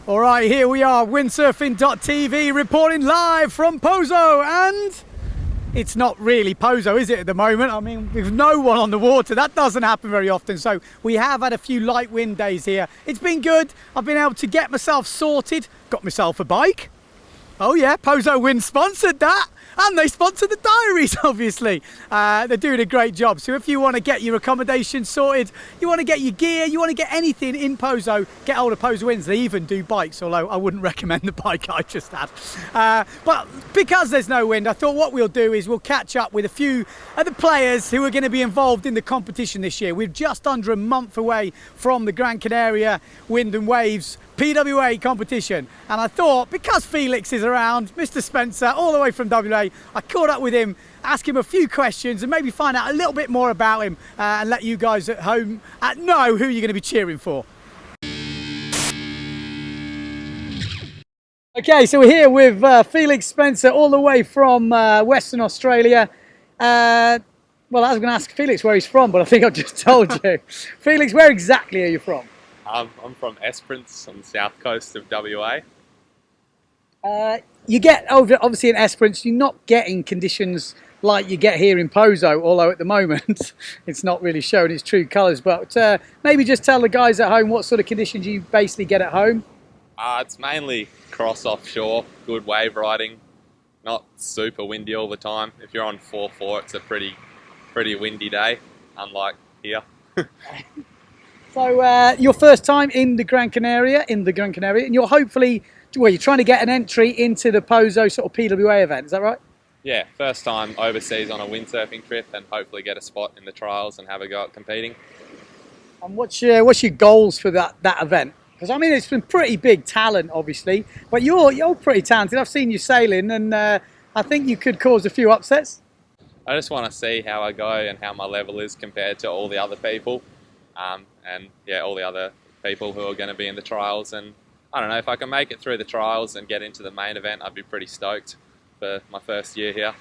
All right, here we are, windsurfing.tv, reporting live from Pozo, and it's not really Pozo, is it, at the moment? I mean, with no one on the water, that doesn't happen very often. So we have had a few light wind days here. It's been good. I've been able to get myself sorted, got myself a bike. Oh yeah, Pozo Wind sponsored that. And they sponsor the diaries, obviously. They're doing a great job. So if you want to get your accommodation sorted, you want to get your gear, you want to get anything in Pozo, get hold of Pozo Winds. They even do bikes, although I wouldn't recommend the bike I just had. But because there's no wind, I thought what we'll do is we'll catch up with a few of the players who are going to be involved in the competition this year. We're just under a month away from the Gran Canaria Wind and Waves PWA competition, and I thought because Felix is around, Mr. Spencer, all the way from WA, I caught up with him, asked him a few questions and maybe find out a little bit more about him and let you guys at home know who you're going to be cheering for. Okay, so we're here with Felix Spencer all the way from Western Australia. Well, I was going to ask Felix where he's from, but I think I've just told you. Felix, where exactly are you from? I'm from Esperance on the south coast of WA. You get over, obviously in Esperance, you're not getting conditions like you get here in Pozo, although at the moment it's not really showing its true colours. But maybe just tell the guys at home what sort of conditions you basically get at home. It's mainly cross offshore, good wave riding, not super windy all the time. If you're on 4-4, it's a pretty windy day, unlike here. So your first time in the Gran Canaria, and you're hopefully, well, you're trying to get an entry into the Pozo sort of PWA event, is that right? Yeah, first time overseas on a windsurfing trip and hopefully get a spot in the trials and have a go at competing. And what's your goals for that event? Because I mean, it's been pretty big talent, obviously, but you're pretty talented. I've seen you sailing, and I think you could cause a few upsets. I just want to see how I go and how my level is compared to all the other people. And yeah, all the other people who are going to be in the trials. And I don't know, if I can make it through the trials and get into the main event, I'd be pretty stoked for my first year here.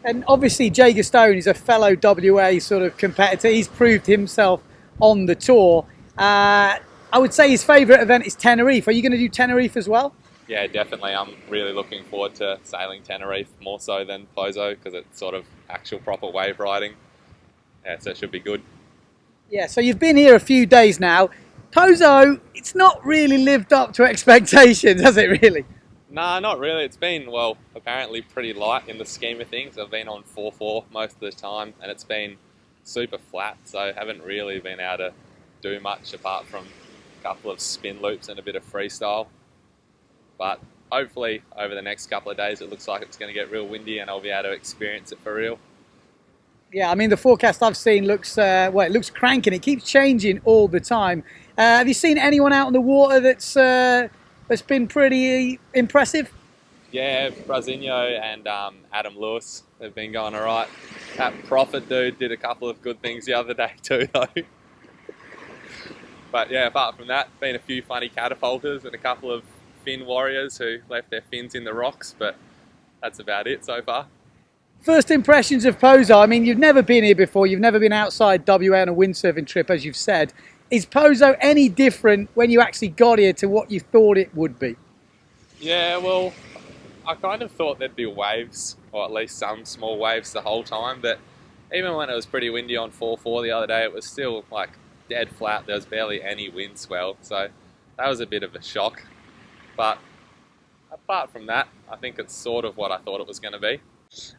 And obviously Jager Stone is a fellow WA sort of competitor. He's proved himself on the tour. I would say his favourite event is Tenerife. Are you going to do Tenerife as well? Yeah, definitely. I'm really looking forward to sailing Tenerife more so than Pozo because it's sort of actual proper wave riding. Yeah, so it should be good. Yeah, so you've been here a few days now. Pozo, it's not really lived up to expectations, has it really? Nah, not really. It's been, well, apparently pretty light in the scheme of things. I've been on 4-4 most of the time and it's been super flat, so I haven't really been able to do much apart from a couple of spin loops and a bit of freestyle. But hopefully over the next couple of days it looks like it's going to get real windy and I'll be able to experience it for real. Yeah, I mean, the forecast I've seen looks, well, it looks cranking. It keeps changing all the time. Have you seen anyone out on the water that's been pretty impressive? Yeah, Brasinho and Adam Lewis have been going all right. That Prophet dude did a couple of good things the other day too, though. But yeah, apart from that, been a few funny catapulters and a couple of fin warriors who left their fins in the rocks, but that's about it so far. First impressions of Pozo. I mean, you've never been here before. You've never been outside WA on a windsurfing trip, as you've said. Is Pozo any different when you actually got here to what you thought it would be? Yeah, well, I kind of thought there'd be waves, or at least some small waves the whole time, but even when it was pretty windy on 4-4 the other day, it was still like dead flat. There was barely any wind swell, so that was a bit of a shock. But apart from that, I think it's sort of what I thought it was going to be.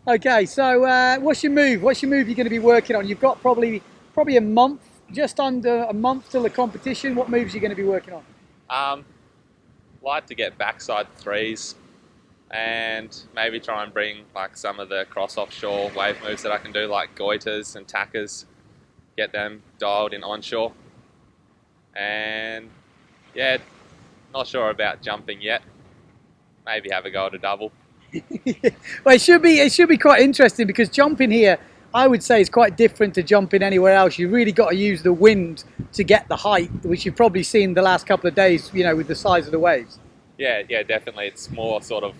Okay, so what's your move? What's your move you're going to be working on? You've got probably a month, just under a month till the competition. What moves are you going to be working on? Like to get backside threes and maybe try and bring like some of the cross offshore wave moves that I can do, like goiters and tackers, get them dialed in onshore. And yeah, not sure about jumping yet. Maybe have a go at a double. Well, it should be quite interesting because jumping here, I would say, is quite different to jumping anywhere else. You really got to use the wind to get the height, which you've probably seen the last couple of days, you know, with the size of the waves. Yeah, definitely. It's more sort of,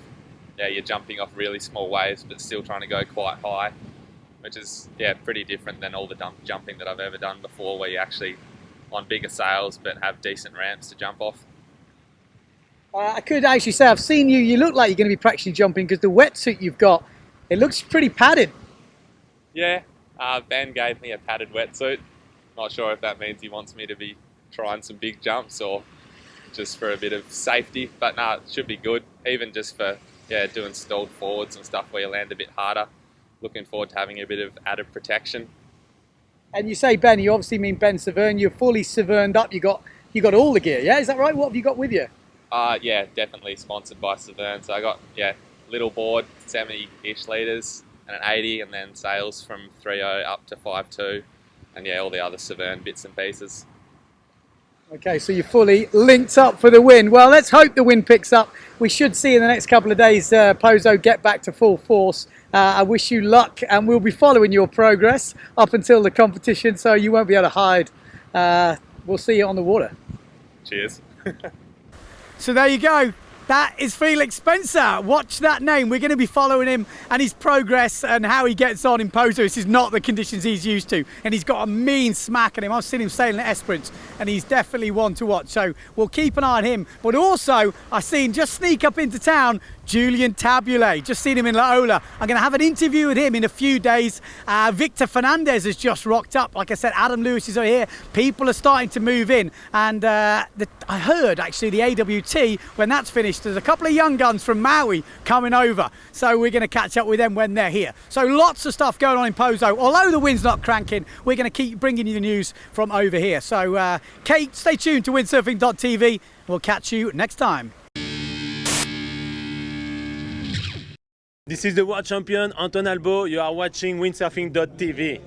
yeah, you're jumping off really small waves, but still trying to go quite high, which is, yeah, pretty different than all the jumping that I've ever done before, where you actually on bigger sails, but have decent ramps to jump off. I could actually say I've seen you. You look like you're going to be practicing jumping because the wetsuit you've got, it looks pretty padded. Yeah, Ben gave me a padded wetsuit. Not sure if that means he wants me to be trying some big jumps or just for a bit of safety, but no, it should be good. Even just for doing stalled forwards and stuff where you land a bit harder. Looking forward to having a bit of added protection. And you say Ben, you obviously mean Ben Severn. You're fully Severned up. You got all the gear, yeah? Is that right? What have you got with you? Yeah, definitely sponsored by Severn. So I got little board, 70-ish litres and an 80, and then sails from 3.0 up to 5.2, and all the other Severn bits and pieces. Okay, so you're fully linked up for the win. Well, let's hope the wind picks up. We should see in the next couple of days Pozo get back to full force. I wish you luck, and we'll be following your progress up until the competition, so you won't be able to hide. We'll see you on the water. Cheers. So there you go. That is Felix Spencer. Watch that name. We're going to be following him and his progress and how he gets on in Pozo. This is not the conditions he's used to. And he's got a mean smack at him. I've seen him sailing at Esperance and he's definitely one to watch. So we'll keep an eye on him. But also, I've seen just sneak up into town Julian Tabule. Just seen him in La Ola. I'm going to have an interview with him in a few days. Victor Fernandez has just rocked up. Like I said, Adam Lewis is over here. People are starting to move in. And I heard actually the AWT, when that's finished, there's a couple of young guns from Maui coming over. So we're going to catch up with them when they're here. So lots of stuff going on in Pozo. Although the wind's not cranking, we're going to keep bringing you the news from over here. So Kate, stay tuned to windsurfing.tv. We'll catch you next time. This is the world champion Anton Albo. You are watching windsurfing.tv.